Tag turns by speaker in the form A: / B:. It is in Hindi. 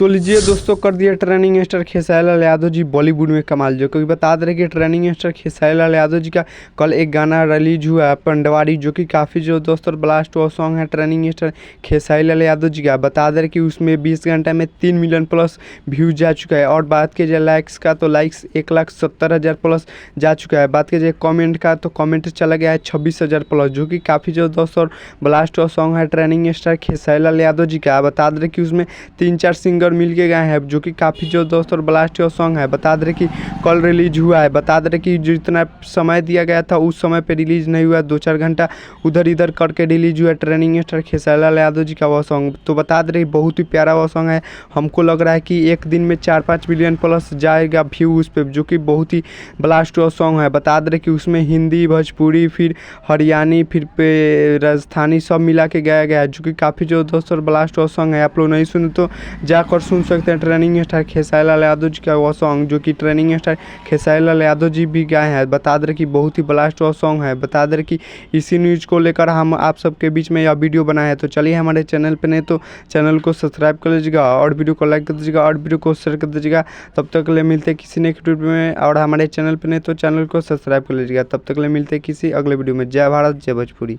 A: तो लीजिए दोस्तों, कर दिया ट्रेनिंग स्टार खेसारी लाल यादव जी बॉलीवुड में कमाल। जो कि बता दे रहे कि ट्रेनिंग स्टार खेसारी लाल यादव जी का कल एक गाना रिलीज हुआ है पंडवारी, जो कि काफ़ी जो दोस्तों ब्लास्ट हुआ सॉन्ग है ट्रेनिंग स्टार खेसारी लाल यादव जी का। बता दे रहे कि उसमें 20 घंटे में 3 मिलियन प्लस व्यूज जा चुका है। और बात की जाए लाइक्स का तो लाइक्स 1,70,000 प्लस जा चुका है। बात की जाए कॉमेंट का तो कॉमेंट चला गया है 26,000 प्लस, जो कि काफ़ी जो दोस्तों ब्लास्ट हुआ सॉन्ग है ट्रेनिंग स्टार खेसारी लाल यादव जी का। बता दे रहे कि उसमें 3-4 सिंगर मिल के गए हैं, जो कि काफ़ी जो दोस्तों ब्लास्ट हुआ सॉन्ग है। बता दे रहे कि कल रिलीज हुआ है। बता दे रहे कि जितना समय दिया गया था उस समय पे रिलीज नहीं हुआ, 2-4 घंटा उधर इधर करके रिलीज हुआ ट्रेनिंग स्टार खेसारी लाल यादव जी का वह सॉन्ग। तो बता दे रहे बहुत ही प्यारा वह सॉन्ग है। हमको लग रहा है कि एक दिन में 4-5 मिलियन प्लस जाएगा व्यू उस पर, जो कि बहुत ही ब्लास्ट हुआ सॉन्ग है। बता दे रहे कि उसमें हिंदी, भोजपुरी, फिर हरियाणी, फिर पे राजस्थानी सब मिला के गाया गया है, जो कि काफ़ी जो दोस्तों ब्लास्ट हुआ सॉन्ग है। आप लोग नहीं सुने तो जाकर सुन सकते हैं ट्रेनिंग स्टार खेसारी लाल यादव जी का वह सॉन्ग, जो कि ट्रेनिंग स्टार खेसारी लाल यादव जी भी गाए हैं। बता दे कि बहुत ही ब्लास्ट हुआ सॉन्ग है। बता दे कि इसी न्यूज़ को लेकर हम आप सबके बीच में यह वीडियो बनाए हैं। तो चलिए हमारे चैनल पे नहीं तो चैनल को सब्सक्राइब कर लीजिएगा और वीडियो को लाइक कर दीजिएगा और वीडियो को शेयर कर दीजिएगा। तब तक के लिए मिलते किसी नेक्स्ट वीडियो में, और हमारे चैनल पर नहीं तो चैनल को सब्सक्राइब कर लीजिएगा। तब तक के लिए मिलते किसी अगले वीडियो में। जय भारत, जय भोजपुरी।